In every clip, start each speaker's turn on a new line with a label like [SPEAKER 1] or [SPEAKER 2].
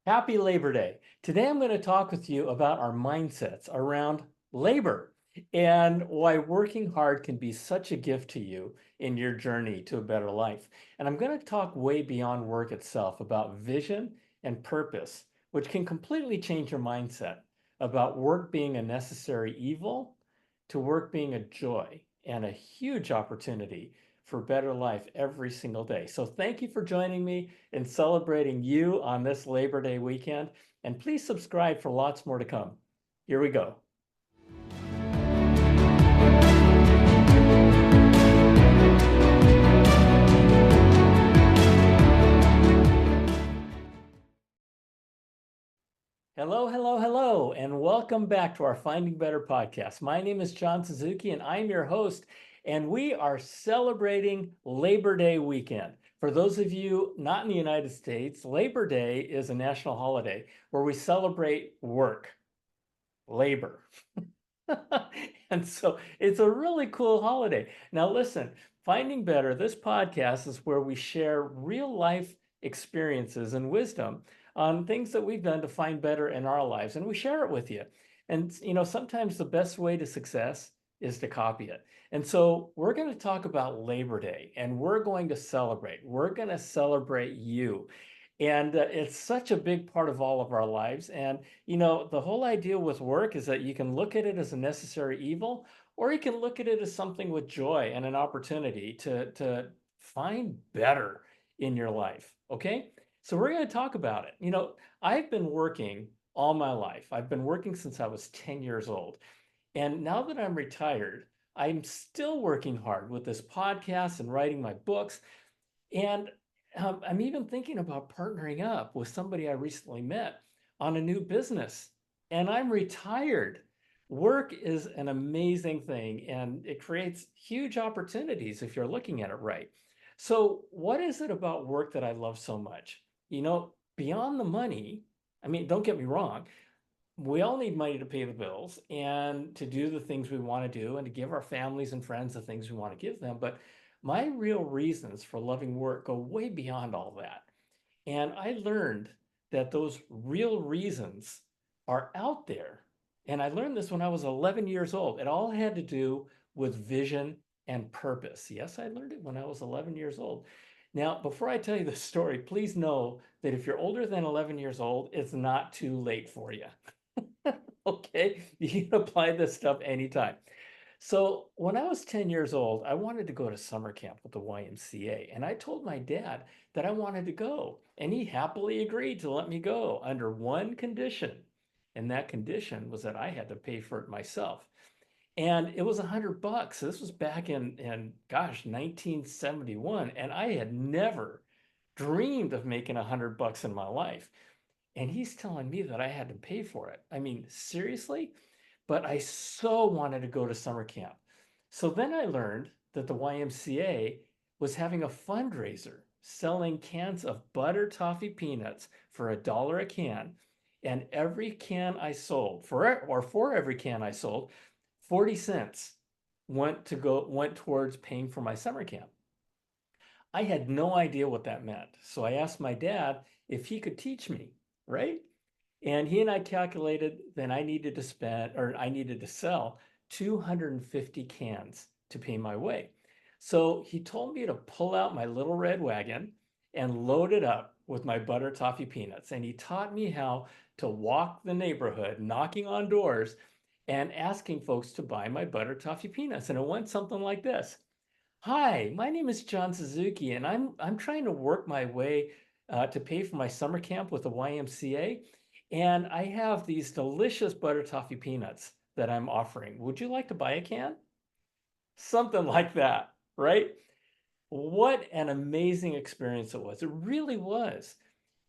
[SPEAKER 1] Happy Labor Day. Today I'm going to talk with you about our mindsets around labor and why working hard can be such a gift to you in your journey to a better life. And I'm going to talk way beyond work itself about vision and purpose, which can completely change your mindset about work being a necessary evil to work being a joy and a huge opportunity for better life every single day. So thank you for joining me in celebrating you on this Labor Day weekend. And please subscribe for lots more to come. Here we go. Hello, hello, hello, and welcome back to our Finding Better podcast. My name is John Suzuki, and I'm your host, and we are celebrating Labor Day weekend. For those of you not in the United States, Labor Day is a national holiday where we celebrate work, labor. And so it's a really cool holiday. Now, listen, Finding Better, this podcast is where we share real life experiences and wisdom on things that we've done to find better in our lives, and we share it with you. And, sometimes the best way to success is to copy it. And so we're going to talk about Labor Day and we're going to celebrate. We're going to celebrate you. And it's such a big part of all of our lives. And the whole idea with work is that you can look at it as a necessary evil, or you can look at it as something with joy and an opportunity to find better in your life. Okay. So we're going to talk about it. I've been working all my life. I've been working since I was 10 years old. And now that I'm retired, I'm still working hard with this podcast and writing my books. And I'm even thinking about partnering up with somebody I recently met on a new business. And I'm retired. Work is an amazing thing and it creates huge opportunities if you're looking at it right. So, what is it about work that I love so much? Beyond the money, I mean, don't get me wrong, we all need money to pay the bills and to do the things we want to do and to give our families and friends the things we want to give them. But my real reasons for loving work go way beyond all that. And I learned that those real reasons are out there. And I learned this when I was 11 years old. It all had to do with vision and purpose. Yes, I learned it when I was 11 years old. Now, before I tell you the story, please know that if you're older than 11 years old, it's not too late for you. Okay, you can apply this stuff anytime. So when I was 10 years old, I wanted to go to summer camp with the YMCA. And I told my dad that I wanted to go. And he happily agreed to let me go under one condition. And that condition was that I had to pay for it myself. And it was $100. This was back in gosh, 1971. And I had never dreamed of making $100 in my life. And he's telling me that I had to pay for it. I mean, seriously? But I so wanted to go to summer camp. So then I learned that the YMCA was having a fundraiser selling cans of butter toffee peanuts for $1 a can. And every can I sold, for every can I sold, 40 cents went towards paying for my summer camp. I had no idea what that meant. So I asked my dad if he could teach me, right? And he and I calculated that I needed to sell 250 cans to pay my way. So he told me to pull out my little red wagon and load it up with my butter toffee peanuts. And he taught me how to walk the neighborhood, knocking on doors and asking folks to buy my butter toffee peanuts. And it went something like this. Hi, my name is John Suzuki, and I'm trying to work my way to pay for my summer camp with the YMCA. And I have these delicious butter toffee peanuts that I'm offering. Would you like to buy a can? Something like that, right? What an amazing experience it was. It really was.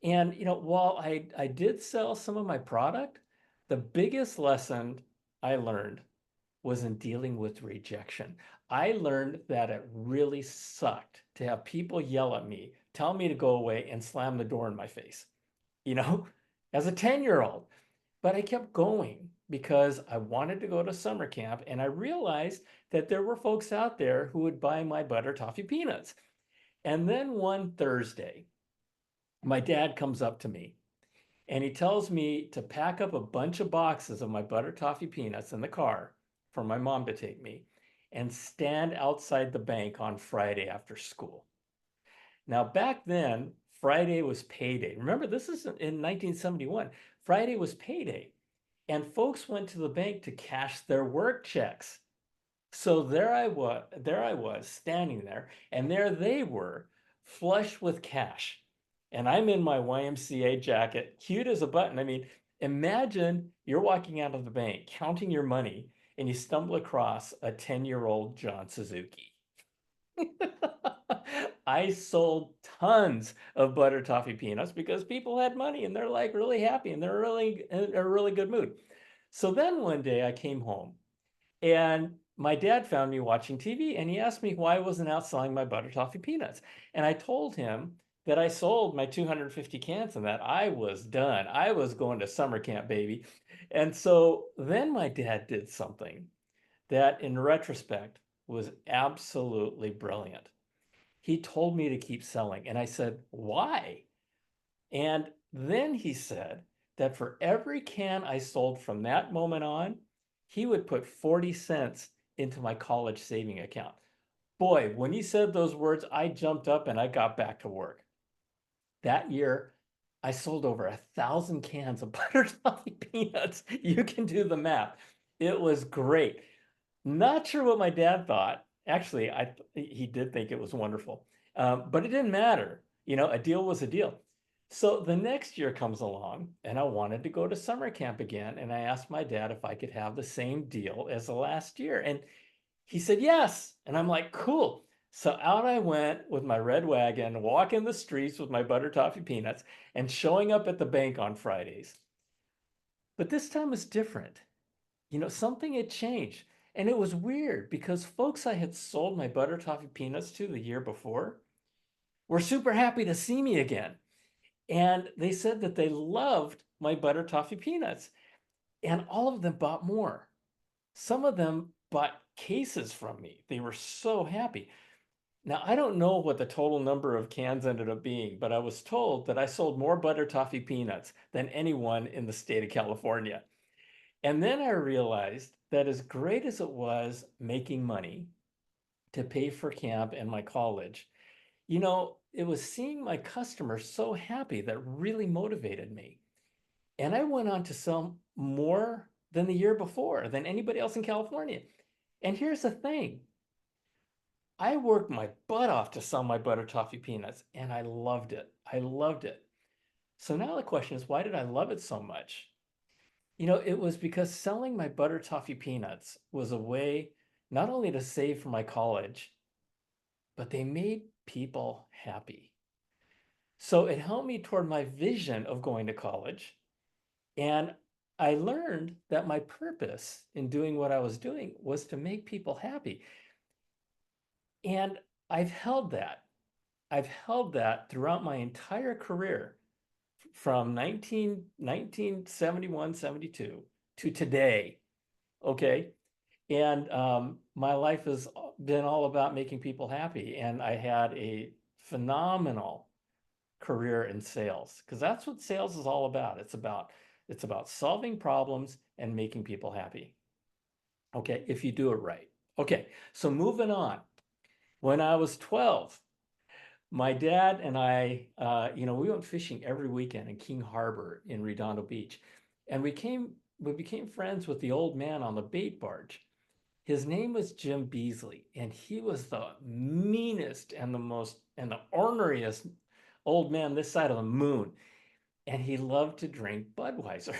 [SPEAKER 1] And while I did sell some of my product, the biggest lesson I learned was in dealing with rejection. I learned that it really sucked to have people yell at me, tell me to go away, and slam the door in my face, you know, as a 10-year-old. But I kept going because I wanted to go to summer camp and I realized that there were folks out there who would buy my butter toffee peanuts. And then one Thursday, my dad comes up to me And he tells me to pack up a bunch of boxes of my butter toffee peanuts in the car for my mom to take me and stand outside the bank on Friday after school. Now, back then, Friday was payday. Remember, this is in 1971. Friday was payday, and folks went to the bank to cash their work checks. So there I was standing there, and there they were, flush with cash. And I'm in my YMCA jacket, cute as a button. I mean, imagine you're walking out of the bank, counting your money, and you stumble across a 10-year-old John Suzuki. I sold tons of butter toffee peanuts because people had money and they're like really happy and they're really in a really good mood. So then one day I came home and my dad found me watching TV and he asked me why I wasn't out selling my butter toffee peanuts. And I told him that I sold my 250 cans and that I was done. I was going to summer camp, baby. And so then my dad did something that in retrospect was absolutely brilliant. He told me to keep selling. And I said, why? And then he said that for every can I sold from that moment on, he would put 40 cents into my college saving account. Boy, when he said those words, I jumped up and I got back to work. That year, I sold over 1,000 cans of butter toffee peanuts. You can do the math. It was great. Not sure what my dad thought. Actually, he did think it was wonderful, but it didn't matter. You know, a deal was a deal. So the next year comes along, and I wanted to go to summer camp again, and I asked my dad if I could have the same deal as the last year, and he said yes. And I'm like, cool. So out I went with my red wagon, walking the streets with my butter toffee peanuts, and showing up at the bank on Fridays. But this time was different. You know, something had changed. And it was weird because folks I had sold my butter toffee peanuts to the year before were super happy to see me again. And they said that they loved my butter toffee peanuts. And all of them bought more. Some of them bought cases from me. They were so happy. Now, I don't know what the total number of cans ended up being, but I was told that I sold more butter toffee peanuts than anyone in the state of California. And then I realized that as great as it was making money to pay for camp and my college, you know, it was seeing my customers so happy that really motivated me. And I went on to sell more than the year before, than anybody else in California. And here's the thing. I worked my butt off to sell my butter toffee peanuts, and I loved it. I loved it. So now the question is, why did I love it so much? You know, it was because selling my butter toffee peanuts was a way not only to save for my college, but they made people happy. So it helped me toward my vision of going to college. And I learned that my purpose in doing what I was doing was to make people happy. And I've held that. I've held that throughout my entire career from 1971, 72 to today. Okay. And my life has been all about making people happy. And I had a phenomenal career in sales because that's what sales is all about. It's about solving problems and making people happy. Okay, if you do it right. Okay, so moving on. When I was 12, my dad and I, we went fishing every weekend in King Harbor in Redondo Beach, and we became friends with the old man on the bait barge. His name was Jim Beasley, and he was the meanest and the orneriest old man this side of the moon. And he loved to drink Budweiser.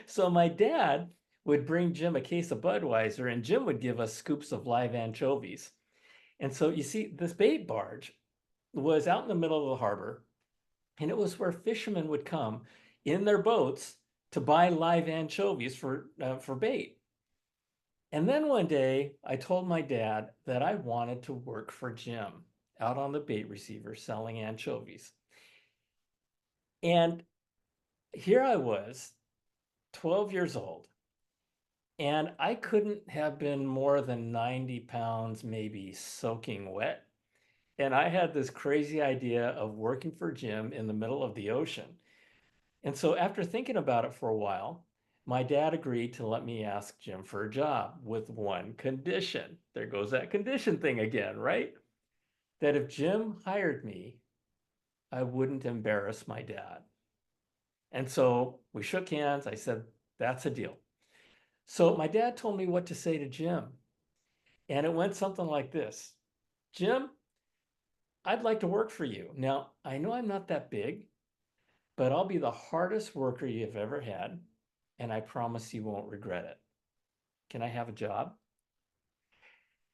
[SPEAKER 1] So my dad would bring Jim a case of Budweiser, and Jim would give us scoops of live anchovies. And so you see, this bait barge was out in the middle of the harbor, and it was where fishermen would come in their boats to buy live anchovies for bait. And then one day I told my dad that I wanted to work for Jim out on the bait receiver selling anchovies. And here I was, 12 years old, and I couldn't have been more than 90 pounds, maybe soaking wet. And I had this crazy idea of working for Jim in the middle of the ocean. And so after thinking about it for a while, my dad agreed to let me ask Jim for a job with one condition. There goes that condition thing again, right? That if Jim hired me, I wouldn't embarrass my dad. And so we shook hands. I said, that's a deal. So my dad told me what to say to Jim. And it went something like this: Jim, I'd like to work for you. Now, I know I'm not that big, but I'll be the hardest worker you've ever had. And I promise you won't regret it. Can I have a job?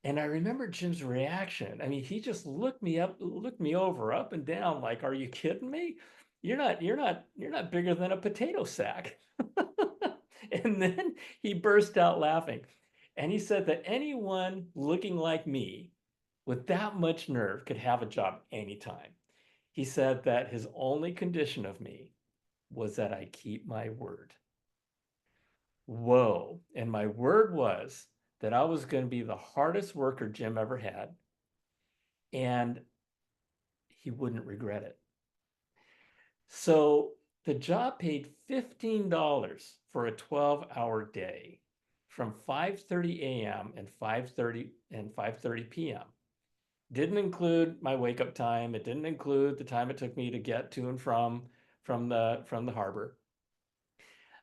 [SPEAKER 1] And I remember Jim's reaction. I mean, he just looked me over, up and down, like, are you kidding me? You're not bigger than a potato sack. And then he burst out laughing. And he said that anyone looking like me with that much nerve could have a job anytime. He said that his only condition of me was that I keep my word. Whoa. And my word was that I was going to be the hardest worker Jim ever had, and he wouldn't regret it. So the job paid $15 for a 12-hour day from 5:30 a.m. and 5:30 p.m. Didn't include my wake up time. It didn't include the time it took me to get to and from the harbor.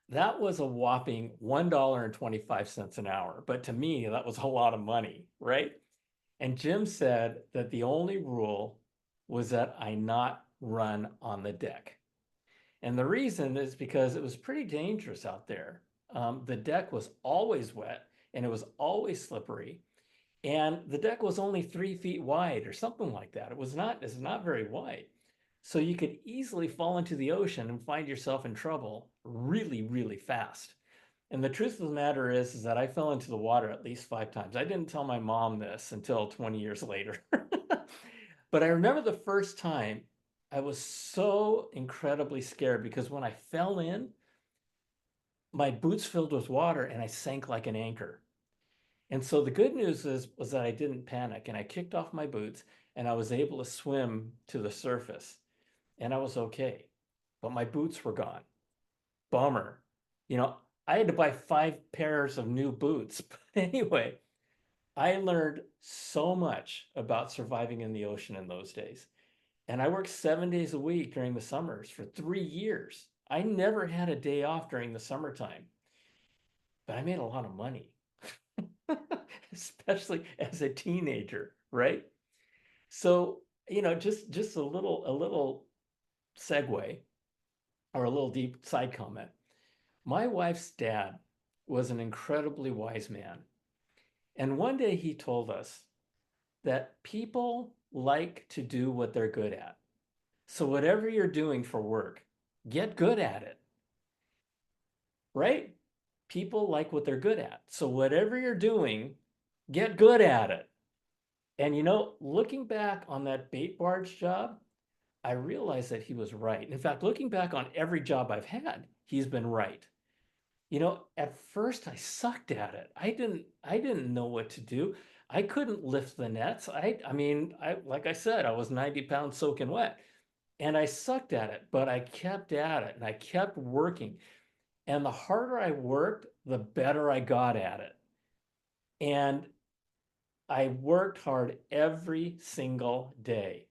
[SPEAKER 1] That was a whopping $1.25 an hour. But to me, that was a lot of money, right? And Jim said that the only rule was that I not run on the deck. And the reason is because it was pretty dangerous out there. The deck was always wet and it was always slippery. And the deck was only 3 feet wide or something like that. It's not very wide. So you could easily fall into the ocean and find yourself in trouble really, really fast. And the truth of the matter is that I fell into the water at least 5 times. I didn't tell my mom this until 20 years later. But I remember the first time I was so incredibly scared because when I fell in, my boots filled with water and I sank like an anchor. And so the good news was that I didn't panic and I kicked off my boots and I was able to swim to the surface and I was okay. But my boots were gone. Bummer. You know, I had to buy 5 pairs of new boots. But anyway, I learned so much about surviving in the ocean in those days. And I worked 7 days a week during the summers for 3 years. I never had a day off during the summertime, but I made a lot of money, especially as a teenager, right? So, just a little segue or a little deep side comment. My wife's dad was an incredibly wise man. And one day he told us that people like to do what they're good at. So whatever you're doing for work, get good at it, right? People like what they're good at. So whatever you're doing, get good at it. And looking back on that bait barge job, I realized that he was right. In fact, looking back on every job I've had, he's been right. At first I sucked at it. I didn't know what to do. I couldn't lift the nets. I like I said, I was 90 pounds soaking wet. And I sucked at it, but I kept at it and I kept working. And the harder I worked, the better I got at it. And I worked hard every single day.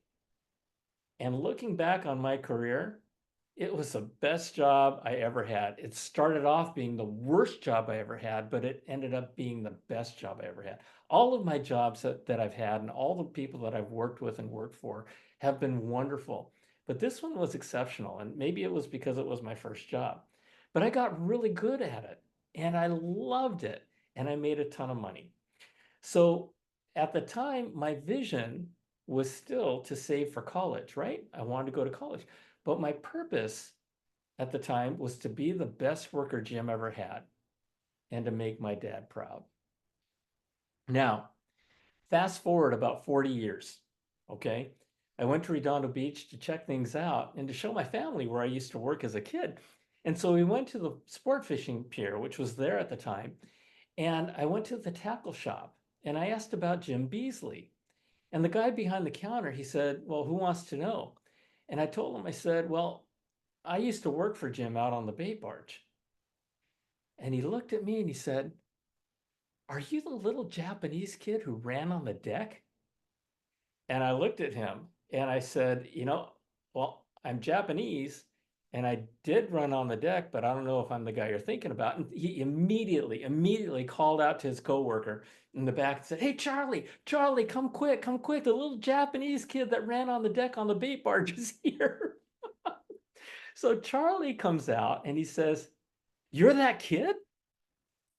[SPEAKER 1] And looking back on my career, it was the best job I ever had. It started off being the worst job I ever had, but it ended up being the best job I ever had. All of my jobs that I've had and all the people that I've worked with and worked for have been wonderful. But this one was exceptional. And maybe it was because it was my first job. But I got really good at it and I loved it and I made a ton of money. So at the time, my vision was still to save for college, right? I wanted to go to college. But my purpose at the time was to be the best worker Jim ever had and to make my dad proud. Now, fast forward about 40 years, okay? I went to Redondo Beach to check things out and to show my family where I used to work as a kid. And so we went to the sport fishing pier, which was there at the time. And I went to the tackle shop and I asked about Jim Beasley. And the guy behind the counter, he said, well, who wants to know? And I told him, I said, well, I used to work for Jim out on the bait barge. And he looked at me and he said, are you the little Japanese kid who ran on the deck? And I looked at him and I said, well, I'm Japanese and I did run on the deck, but I don't know if I'm the guy you're thinking about. And he immediately called out to his coworker in the back and said, hey, Charlie, come quick, come quick. The little Japanese kid that ran on the deck on the bait barge is here. So Charlie comes out and he says, you're that kid?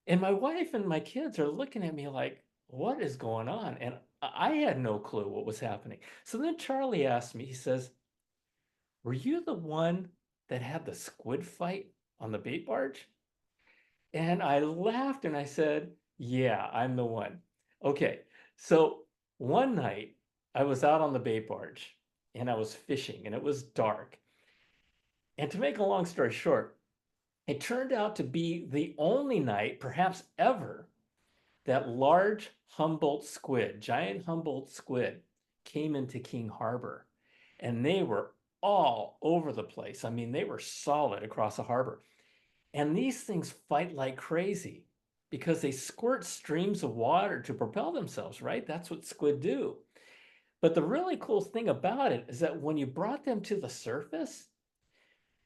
[SPEAKER 1] And my wife and my kids are looking at me like, what is going on? And I had no clue what was happening. So then Charlie asked me, he says, were you the one that had the squid fight on the bait barge? And I laughed and I said, yeah, I'm the one. Okay. So one night I was out on the bait barge and I was fishing and it was dark. And to make a long story short, it turned out to be the only night, perhaps ever, that large Humboldt squid, giant Humboldt squid, came into King Harbor and they were all over the place. I mean, they were solid across the harbor. And these things fight like crazy because they squirt streams of water to propel themselves, right? That's what squid do. But the really cool thing about it is that when you brought them to the surface,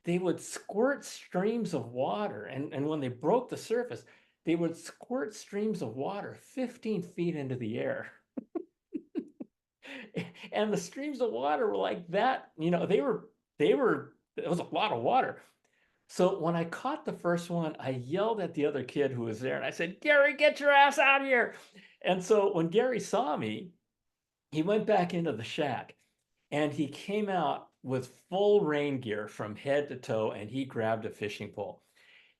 [SPEAKER 1] they would squirt streams of water. And when they broke the surface, they would squirt streams of water 15 feet into the air. And the streams of water were like that, it was a lot of water. So when I caught the first one, I yelled at the other kid who was there and I said, Gary, get your ass out of here. And so when Gary saw me, he went back into the shack and he came out with full rain gear from head to toe and he grabbed a fishing pole.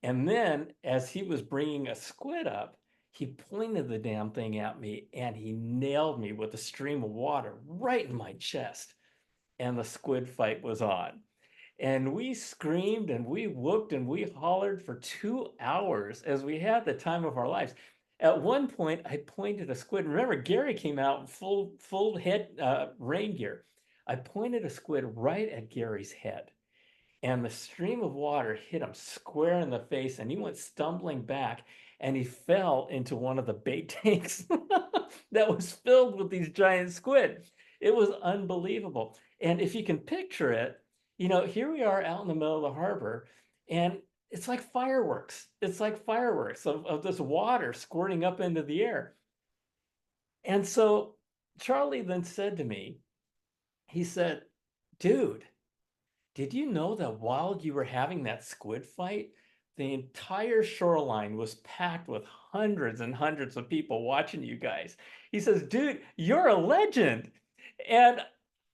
[SPEAKER 1] And then as he was bringing a squid up, he pointed the damn thing at me and he nailed me with a stream of water right in my chest. And the squid fight was on. And we screamed and we whooped and we hollered for 2 hours as we had the time of our lives. At one point, I pointed a squid. Remember, Gary came out full head rain gear. I pointed a squid right at Gary's head and the stream of water hit him square in the face and he went stumbling back and he fell into one of the bait tanks that was filled with these giant squid. It was unbelievable. And if you can picture it, here we are out in the middle of the harbor and it's like fireworks. It's like fireworks of this water squirting up into the air. And so Charlie then said to me, he said, dude, did you know that while you were having that squid fight, the entire shoreline was packed with hundreds and hundreds of people watching you guys? He says, dude, you're a legend. And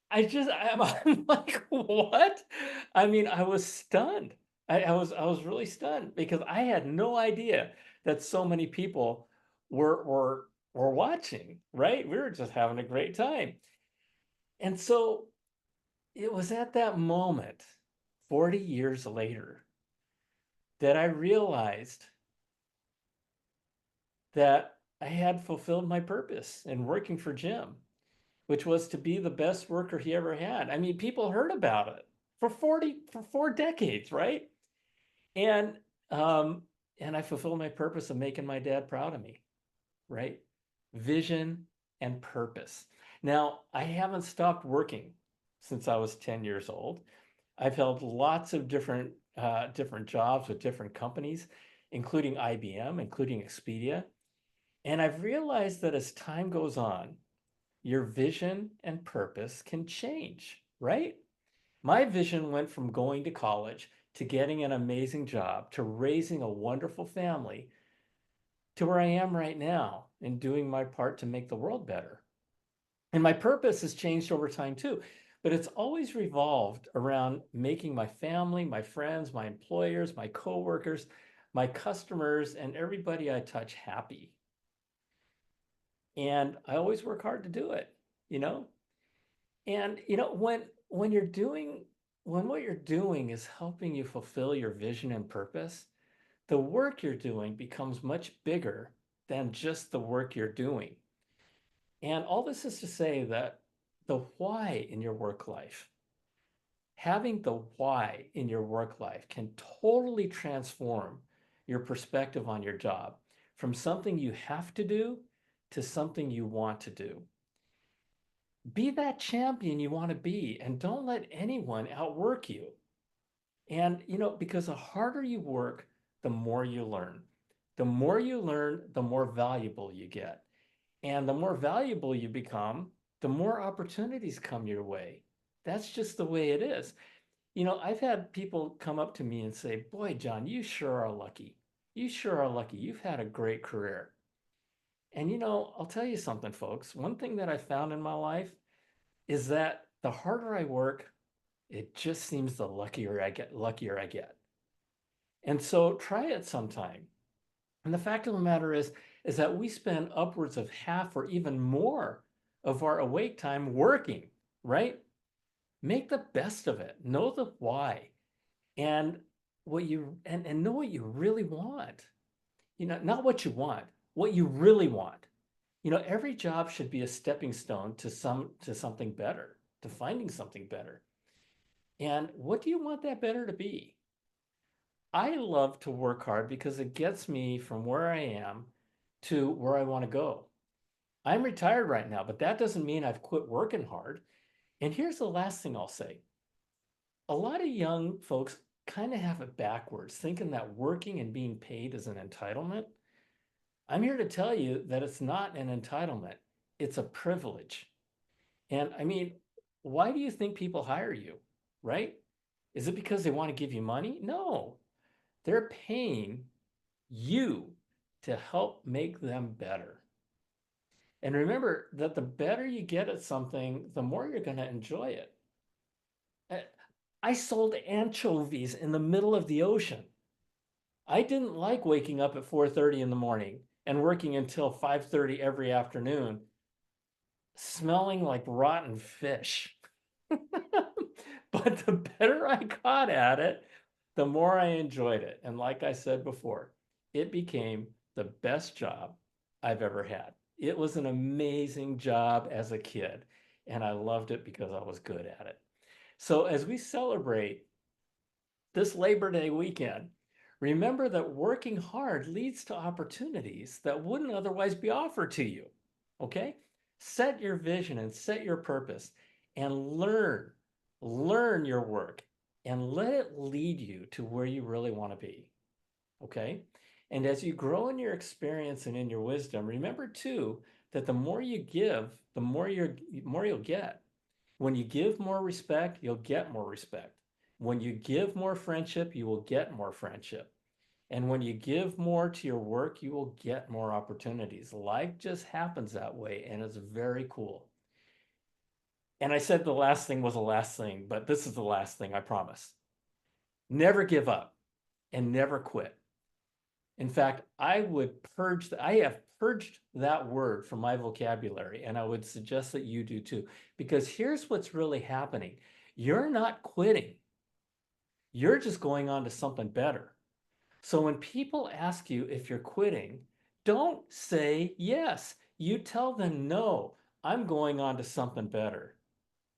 [SPEAKER 1] I'm like, what? I mean, I was stunned. I was really stunned because I had no idea that so many people were watching, right? We were just having a great time. And so it was at that moment, 40 years later, that I realized that I had fulfilled my purpose in working for Jim, which was to be the best worker he ever had. I mean, people heard about it for 4 decades, right? And um, and I fulfilled my purpose of making my dad proud of me, right? Vision and purpose. Now, I haven't stopped working since I was 10 years old. I've held lots of different jobs with different companies, including IBM, including Expedia. And I've realized that as time goes on, your vision and purpose can change, right? My vision went from going to college to getting an amazing job to raising a wonderful family to where I am right now and doing my part to make the world better. And my purpose has changed over time too, but it's always revolved around making my family, my friends, my employers, my coworkers, my customers, and everybody I touch happy. And I always work hard to do it, you know? And when you're doing when what you're doing is helping you fulfill your vision and purpose, the work you're doing becomes much bigger than just the work you're doing. And all this is to say that the why in your work life Having the why in your work life can totally transform your perspective on your job from something you have to do to something you want to do. Be that champion you want to be and don't let anyone outwork you. And, because the harder you work, the more you learn. The more you learn, the more valuable you get. And the more valuable you become, the more opportunities come your way. That's just the way it is. I've had people come up to me and say, "Boy, John, you sure are lucky. You sure are lucky. You've had a great career." And I'll tell you something, folks. One thing that I found in my life is that the harder I work, it just seems the luckier I get. And so try it sometime. And the fact of the matter is that we spend upwards of half or even more of our awake time working, right? Make the best of it. Know the why and know what you really want. Not what you want, what you really want. Every job should be a stepping stone to something better, to finding something better. And what do you want that better to be? I love to work hard because it gets me from where I am to where I want to go. I'm retired right now, but that doesn't mean I've quit working hard. And here's the last thing I'll say. A lot of young folks kind of have it backwards, thinking that working and being paid is an entitlement. I'm here to tell you that it's not an entitlement, it's a privilege. And I mean, why do you think people hire you, right? Is it because they want to give you money? No, they're paying you to help make them better. And remember that the better you get at something, the more you're going to enjoy it. I sold anchovies in the middle of the ocean. I didn't like waking up at 4:30 in the morning and working until 5:30 every afternoon, smelling like rotten fish. But the better I got at it, the more I enjoyed it. And like I said before, it became the best job I've ever had. It was an amazing job as a kid, and I loved it because I was good at it. So as we celebrate this Labor Day weekend, remember that working hard leads to opportunities that wouldn't otherwise be offered to you. Okay? Set your vision and set your purpose and learn your work and let it lead you to where you really want to be. Okay? And as you grow in your experience and in your wisdom, remember too that the more you give, the more you'll get. When you give more respect, you'll get more respect. When you give more friendship, you will get more friendship. And when you give more to your work, you will get more opportunities. Life just happens that way, and it's very cool. And I said the last thing was the last thing, but this is the last thing, I promise. Never give up and never quit. In fact, I have purged that word from my vocabulary, and I would suggest that you do too, because here's what's really happening. You're not quitting. You're just going on to something better. So when people ask you if you're quitting, don't say yes. You tell them, no, I'm going on to something better.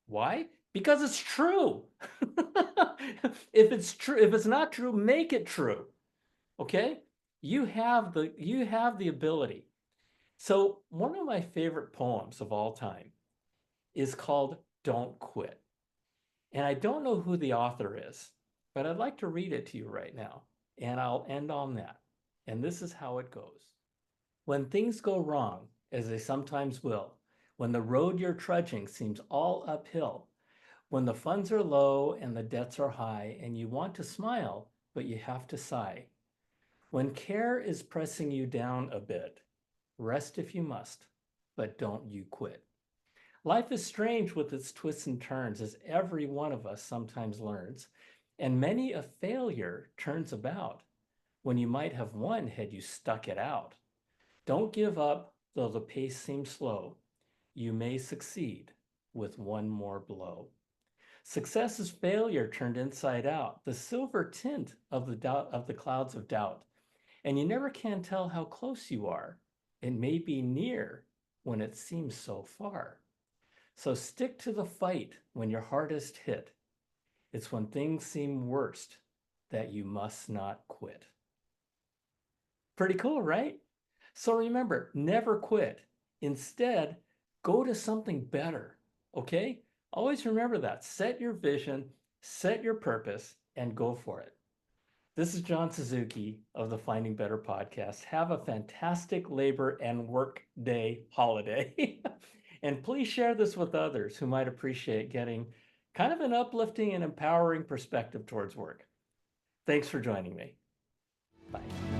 [SPEAKER 1] Why? Because it's true. If it's true, if it's not true, make it true. Okay? You have the ability. So one of my favorite poems of all time is called Don't Quit. And I don't know who the author is, but I'd like to read it to you right now. And I'll end on that. And this is how it goes. When things go wrong, as they sometimes will, when the road you're trudging seems all uphill, when the funds are low and the debts are high, and you want to smile, but you have to sigh, when care is pressing you down a bit, rest if you must, but don't you quit. Life is strange with its twists and turns, as every one of us sometimes learns, and many a failure turns about when you might have won had you stuck it out. Don't give up, though the pace seems slow. You may succeed with one more blow. Success is failure turned inside out, the silver tint of the clouds of doubt. And you never can tell how close you are. It may be near when it seems so far. So stick to the fight when you're hardest hit. It's when things seem worst that you must not quit. Pretty cool, right? So remember, never quit. Instead, go to something better, okay? Always remember that. Set your vision, set your purpose, and go for it. This is John Suzuki of the Finding Better podcast. Have a fantastic Labor and Work Day holiday. And please share this with others who might appreciate getting kind of an uplifting and empowering perspective towards work. Thanks for joining me. Bye.